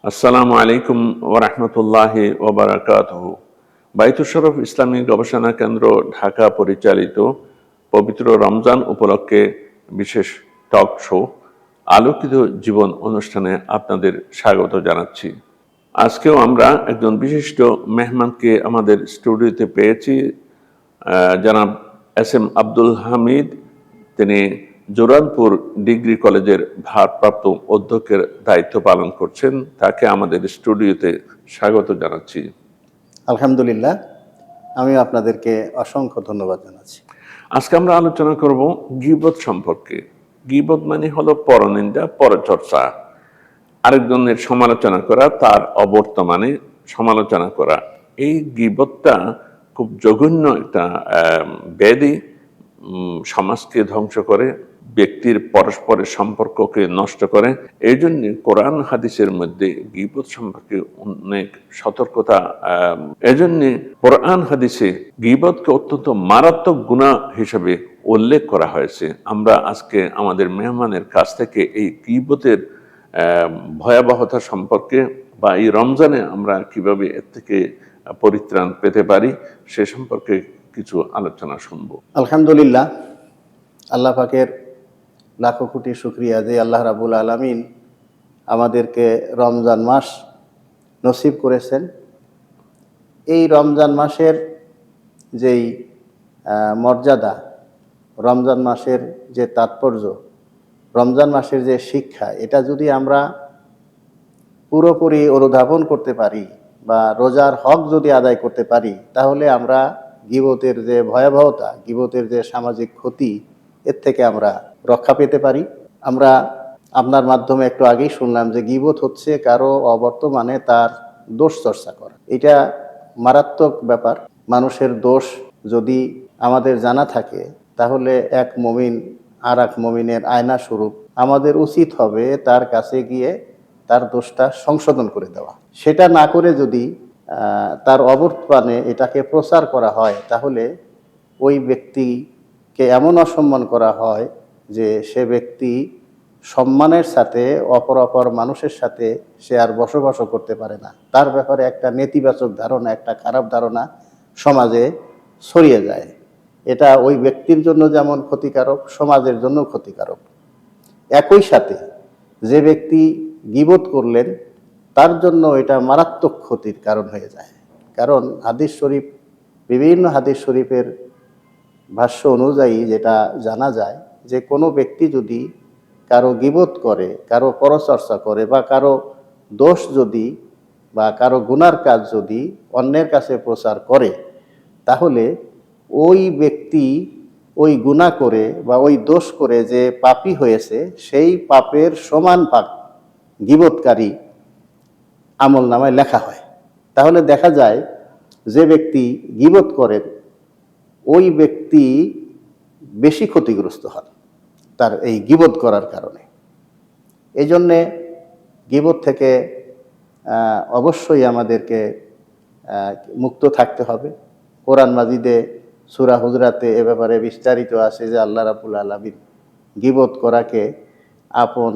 আসসালামু আলাইকুম ওরহমতুল্লাহি ওবারাকাতুহু। বাইতুশ শরফ ইসলামী গবেষণা কেন্দ্র ঢাকা পরিচালিত পবিত্র রমজান উপলক্ষে বিশেষ টক শো আলোকিত জীবন অনুষ্ঠানে আপনাদের স্বাগত জানাচ্ছি। আজকেও আমরা একজন বিশিষ্ট মেহমানকে আমাদের স্টুডিওতে পেয়েছি, জনাব এস এম আব্দুল হামিদ। তিনি জোরানপুর ডিগ্রি কলেজের ভারপ্রাপ্ত অধ্যক্ষের দায়িত্ব পালন করছেন। তাকে আমাদের স্টুডিওতে স্বাগত জানাচ্ছি। আলহামদুলিল্লাহ, আমি আপনাদেরকে অসংখ্য ধন্যবাদ জানাচ্ছি। আজকে আমরা আলোচনা করব গীবত সম্পর্কে। গীবত মানে হলো পরনিন্দা, পরচর্চা, আরেকজনের সমালোচনা করা, তার অবর্তমানে সমালোচনা করা। এই গীবতটা খুব জঘন্য একটা ব্যাধি, সমাজকে ধ্বংস করে, ব্যক্তির পরস্পরের সম্পর্ককে নষ্ট করে। এই জন্য কোরআন হাদিসের মধ্যে গীবত সম্পর্কে অনেক সতর্কতা। এজন্য কোরআন হাদিসে গীবতকে অত্যন্ত মারাত্মক গুনাহ হিসেবে উল্লেখ করা হয়েছে। আমরা আজকে আমাদের মেহমানের কাছ থেকে এই গীবতের ভয়াবহতা সম্পর্কে বা এই রমজানে আমরা কিভাবে এর থেকে পরিত্রাণ পেতে পারি সে সম্পর্কে কিছু আলোচনা শুনবো। আলহামদুলিল্লাহ, আল্লাহ পাকের লাখো কোটি শুকরিয়া যে আল্লাহ রাব্বুল আলামিন আমাদেরকে রমজান মাস নসিব করেছেন। এই রমজান মাসের যেই মর্যাদা, রমজান মাসের যে তাৎপর্য, রমজান মাসের যে শিক্ষা, এটা যদি আমরা পুরোপুরি অনুধাবন করতে পারি বা রোজার হক যদি আদায় করতে পারি, তাহলে আমরা গীবতের যে ভয়াবহতা, গীবতের যে সামাজিক ক্ষতি, এর থেকে আমরা রক্ষা পেতে পারি। আমরা আপনার মাধ্যমে একটু আগেই শুনলাম যে গীবত হচ্ছে কারো অবর্তমানে তার দোষ চর্চা করা। এটা মারাত্মক ব্যাপার। মানুষের দোষ যদি আমাদের জানা থাকে, তাহলে এক মুমিন আর এক মুমিনের আয়না স্বরূপ। আমাদের উচিত হবে তার কাছে গিয়ে তার দোষটা সংশোধন করে দেওয়া। সেটা না করে যদি তার অবর্তমানে এটাকে প্রচার করা হয়, তাহলে ওই ব্যক্তিকে এমন অসম্মান করা হয় যে সে ব্যক্তি সম্মানের সাথে অপর মানুষের সাথে সে আর বসবাসও করতে পারে না। তার ব্যাপারে একটা নেতিবাচক ধারণা, একটা খারাপ ধারণা সমাজে ছড়িয়ে যায়। এটা ওই ব্যক্তির জন্য যেমন ক্ষতিকারক, সমাজের জন্য ক্ষতিকারক। একই সাথে যে ব্যক্তি গীবত করলেন, তার জন্য এটা মারাত্মক ক্ষতির কারণ হয়ে যায়। কারণ হাদিস শরীফ, বিভিন্ন হাদিস শরীফের ভাষ্য অনুযায়ী যেটা জানা যায় যে কোনো ব্যক্তি যদি কারো গীবত করে, কারো পরচর্চা করে বা কারো দোষ যদি বা কারো গুনার কাজ যদি অন্যের কাছে প্রচার করে, তাহলে ওই ব্যক্তি ওই গুনাহ করে বা ওই দোষ করে যে পাপী হয়েছে, সেই পাপের সমান পাপ গীবতকারী আমল নামায় লেখা হয়। তাহলে দেখা যায় যে ব্যক্তি গীবত করেন, ওই ব্যক্তি বেশি ক্ষতিগ্রস্ত হন তার এই গীবত করার কারণে। এই জন্যে গীবত থেকে অবশ্যই আমাদেরকে মুক্ত থাকতে হবে। কোরআন মাজিদে সূরা হুজরাতে এ ব্যাপারে বিস্তারিত আছে যে আল্লাহ রাব্বুল আলামিন গীবত করাকে আপন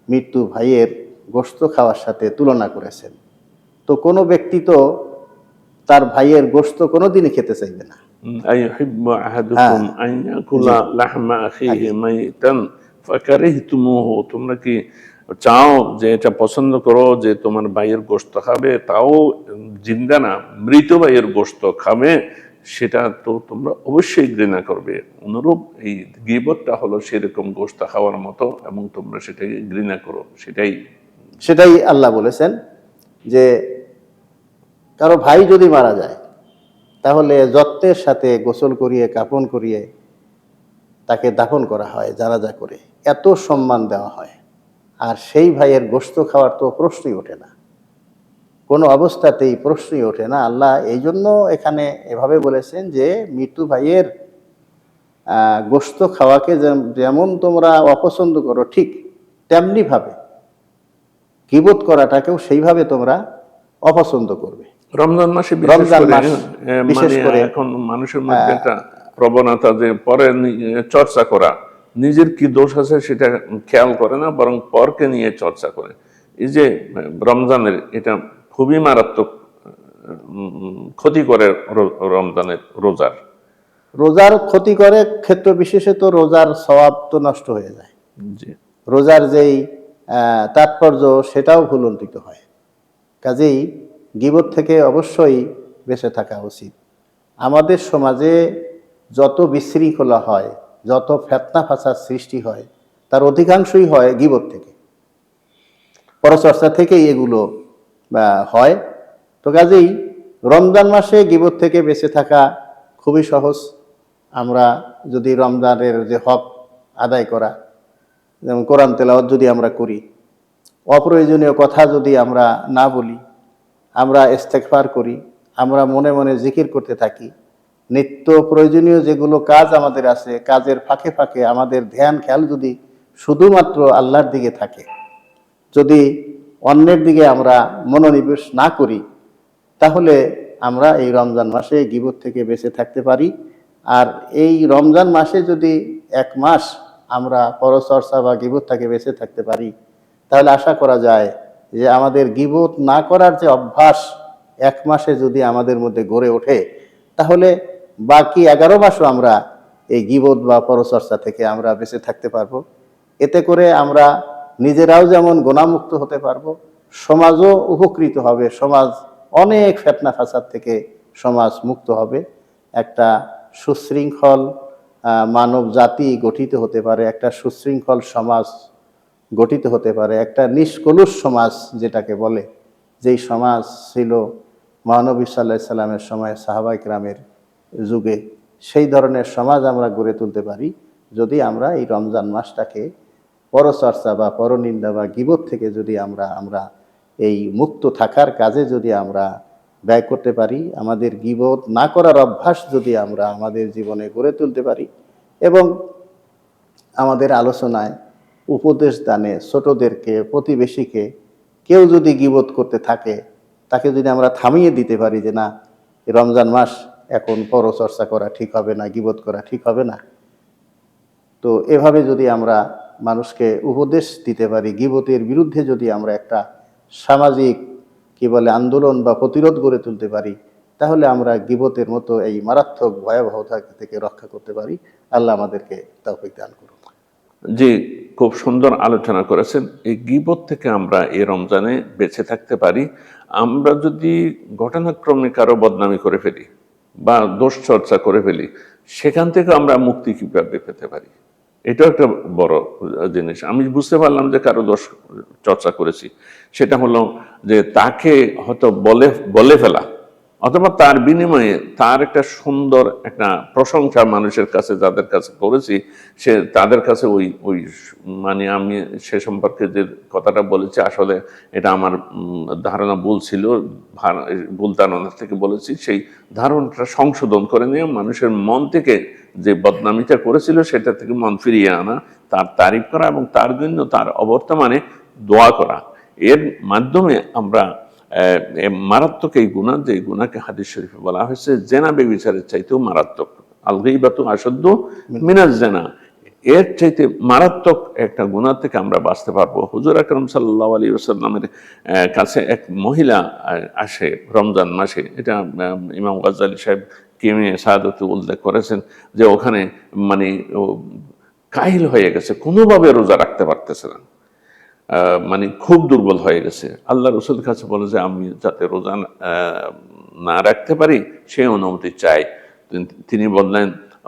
মৃত্যু ভাইয়ের গোশত খাওয়ার সাথে তুলনা করেছেন। তো কোনো ব্যক্তি তো তার ভাইয়ের গোশত কোনোদিনই খেতে চাইবে না। আইয়ুহিব্বু আহাদুকুম আন ইয়াকুলা লাহমা আখিহি মাইতান ফাকারিহতুমুহু। তোমরা কি চাও যে এটা পছন্দ করো যে তোমার ভাইয়ের গোশত খাবে, তাও জিন্দা না, মৃত ভাইয়ের গোশত খাবে, সেটা তো তোমরা অবশ্যই ঘৃণা করবে। অনুরূপ এই গীবতটা হলো সেরকম গোশত খাওয়ার মতো, এবং তোমরা সেটাকে ঘৃণা করো। সেটাই আল্লাহ বলেছেন যে কারো ভাই যদি মারা যায়, তাহলে যত্নের সাথে গোসল করিয়ে, কাফন করিয়ে তাকে দাফন করা হয়, জানাজা করে, এত সম্মান দেওয়া হয়। আর সেই ভাইয়ের গোশত খাওয়ার তো প্রশ্নই ওঠে না, কোনো অবস্থাতেই প্রশ্নই ওঠে না। আল্লাহ এই জন্য এখানে এভাবে বলেছেন যে মৃত্যু ভাইয়ের গোশত খাওয়াকে যেমন তোমরা অপছন্দ করো, ঠিক তেমনিভাবে গীবত করাটাকেও সেইভাবে তোমরা অপছন্দ করবে। রমজান মাসে বিশেষ করে এখন মানুষের মধ্যে একটা প্রবণতা যে পরে চর্চা করা, নিজের কি দোষ আছে সেটা খেয়াল করে না, বরং পরকে নিয়ে চর্চা করে। এই যে রমজানের এটা খুবই মারাত্মক ক্ষতি করে রমজানের রোজার। রোজার ক্ষতি করে, ক্ষেত্র বিশেষে তো রোজার সওয়াব তো নষ্ট হয়ে যায়, জি রোজার যেই তাৎপর্য সেটাও ভুলণ্ঠিত হয়। কাজেই গীবত থেকে অবশ্যই বেঁচে থাকা উচিত। আমাদের সমাজে যত বিশৃঙ্খলা হয়, যত ফেতনা ফাসাদ সৃষ্টি হয়, তার অধিকাংশই হয় গীবত থেকে, পরচর্চা থেকেই এগুলো হয়। তো কাজেই রমজান মাসে গীবত থেকে বেঁচে থাকা খুবই সহজ। আমরা যদি রমজানের যে হক আদায় করা, যেমন কোরআন তেলাওয়াত যদি আমরা করি, অপ্রয়োজনীয় কথা যদি আমরা না বলি, আমরা ইস্তেগফার করি, আমরা মনে মনে জিকির করতে থাকি, নিত্য প্রয়োজনীয় যেগুলো কাজ আমাদের আছে, কাজের ফাঁকে ফাঁকে আমাদের ধ্যান খেয়াল যদি শুধুমাত্র আল্লাহর দিকে থাকে, যদি অন্যের দিকে আমরা মনোনিবেশ না করি, তাহলে আমরা এই রমজান মাসে গীবত থেকে বেঁচে থাকতে পারি। আর এই রমজান মাসে যদি 1 মাস আমরা পরচর্চা বা গীবত থেকে বেঁচে থাকতে পারি, তাহলে আশা করা যায় যে আমাদের গীবত না করার যে অভ্যাস 1 মাসে যদি আমাদের মধ্যে গড়ে ওঠে, তাহলে বাকি 11 মাসও আমরা এই গীবত বা পরচর্চা থেকে আমরা বেঁচে থাকতে পারবো। এতে করে আমরা নিজেরাও যেমন গুনাহমুক্ত হতে পারবো, সমাজও উপকৃত হবে, সমাজ অনেক ফিতনা ফাসাদ থেকে সমাজ মুক্ত হবে, একটা সুশৃঙ্খল মানব জাতি গঠিত হতে পারে, একটা সুশৃঙ্খল সমাজ গঠিত হতে পারে, একটা নিষ্কলুষ সমাজ যেটাকে বলে, যেই সমাজ ছিল মহানবী সাল্লাল্লাহু আলাইহি সাল্লামের সময়, সাহাবায়ে কেরামের যুগে, সেই ধরনের সমাজ আমরা গড়ে তুলতে পারি যদি আমরা এই রমজান মাসটাকে পরচর্চা বা পরনিন্দা বা গীবত থেকে যদি আমরা এই মুক্ত থাকার কাজে যদি আমরা ব্যয় করতে পারি, আমাদের গীবত না করার অভ্যাস যদি আমরা আমাদের জীবনে গড়ে তুলতে পারি, এবং আমাদের আলোচনায়, উপদেশ দানে ছোটদেরকে, প্রতিবেশীকে কেউ যদি গীবত করতে থাকে, তাকে যদি আমরা থামিয়ে দিতে পারি যে না, রমজান মাস, এখন পরচর্চা করা ঠিক হবে না, গীবত করা ঠিক হবে না, তো এভাবে যদি আমরা মানুষকে উপদেশ দিতে পারি, গীবতের বিরুদ্ধে যদি আমরা একটা সামাজিক আন্দোলন বা প্রতিরোধ গড়ে তুলতে পারি, তাহলে আমরা গীবতের মতো এই মারাত্মক ভয়াবহতা থেকে রক্ষা করতে পারি। আল্লাহ আমাদেরকে তৌফিক দান করুন। জি, খুব সুন্দর আলোচনা করেছেন। এই গীবত থেকে আমরা এই রমজানে বেঁচে থাকতে পারি আমরা যদি ঘটনাক্রমে কারো বদনামি করে ফেলি বা দোষ চর্চা করে ফেলি, সেখান থেকে আমরা মুক্তি কিভাবে পেতে পারি, এটাও একটা বড় জিনিস। আমি বুঝতে পারলাম যে কারো দোষ চর্চা করেছি, সেটা হলো যে তাকে হয়তো বলে ফেলা, অথবা তার বিনিময়ে তার একটা সুন্দর একটা প্রশংসা মানুষের কাছে, যাদের কাছে করেছি, সে তাদের কাছে ওই মানে আমি সে সম্পর্কে যে কথাটা বলেছি, আসলে এটা আমার ধারণা ভুল ছিল, ভুল ধারণা থেকে বলেছি, সেই ধারণাটা সংশোধন করে নিয়ে মানুষের মন থেকে যে বদনামিটা করেছিল সেটা থেকে মন ফিরিয়ে আনা, তার তারিফ করা এবং তার জন্য তার অবর্তমানে দোয়া করা। এর মাধ্যমে আমরা মারাত্মক এই গুনাহ, যে গুনাহকে হাদিস শরীফে বলা হয়েছে জেনা বেবিচারের চাইতেও মারাত্মক, আল গীবাতু আশাদ্দু মিনাজ জেনা, এর চাইতে মারাত্মক একটা গুনাহ থেকে আমরা বাঁচতে পারবো। হুজুর আকরাম সাল্লাল্লাহু আলাইহি ওয়াসাল্লামের কাছে এক মহিলা আসে রমজান মাসে, এটা ইমাম গাজ্জালী সাহেব কিমিয়ে সাদাতে উল্লেখ করেছেন, যে ওখানে মানে কাহিল হয়ে গেছে, কোনোভাবে রোজা রাখতে পারতেছে না, মানে খুব দুর্বল হয়ে গেছে। আল্লাহ রসুলের কাছে বলে যে আমি যাতে রোজা না রাখতে পারি সেই অনুমতি চাই। তিনি বললেন,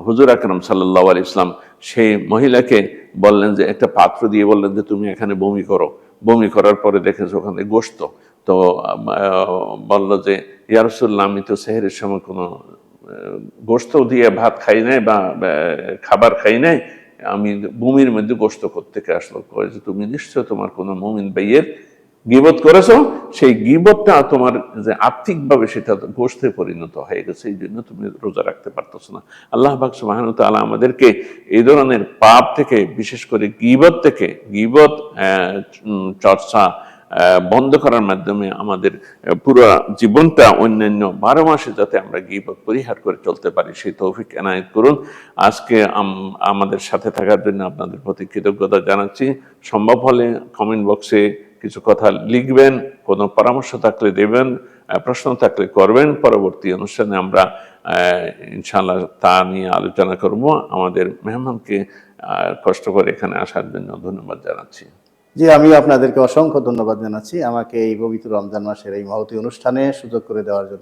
হুজুর আকরাম সাল্লাল্লাহু আলাইহি ওয়াসাল্লাম সেই মহিলাকে বললেন যে একটা পাত্র দিয়ে বললেন যে তুমি এখানে বমি করো। বমি করার পরে দেখেছো ওখানে গোশত, তো বলল যে ইয়া রাসূলুল্লাহ, আমি তো সেহরির সময় কোনো গোশত দিয়ে ভাত খাই নাই বা খাবার খাই নাই, আমি বমির মধ্যে গোশত কোত্থেকে আসলো? যে তুমি নিশ্চয় তোমার কোনো মুমিন ভাইয়ের গীবত করেছো, সেই গীবতটা তোমার যে আর্থিকভাবে সেটা গোশতে পরিণত হয়ে গেছে, এই জন্য তুমি রোজা রাখতে পারতেছো না। আল্লাহ পাক সুবহানাহু ওয়া তাআলা আমাদেরকে এই ধরনের পাপ থেকে, বিশেষ করে গীবত থেকে, গীবত চর্চা বন্ধ করার মাধ্যমে আমাদের পুরো জীবনটা অন্যান্য 12 মাসে যাতে আমরা গীবত পরিহার করে চলতে পারি, সেই তৌফিক এনায়েত করুন। আজকে আমাদের সাথে থাকার জন্য আপনাদের প্রতি কৃতজ্ঞতা জানাচ্ছি। সম্ভব হলে কমেন্ট বক্সে কিছু কথা লিখবেন, কোনো পরামর্শ থাকলে দেবেন, প্রশ্ন থাকলে করবেন। পরবর্তী অনুষ্ঠানে আমরা ইনশাআল্লাহ তা নিয়ে আলোচনা করব। আমাদের মেহমানকে কষ্ট করে এখানে আসার জন্য ধন্যবাদ জানাচ্ছি। জি, আমি আপনাদেরকে অসংখ্য ধন্যবাদ জানাচ্ছি আমাকে এই পবিত্র রমজান মাসের এই মহতী অনুষ্ঠানে সুযোগ করে দেওয়ার জন্য।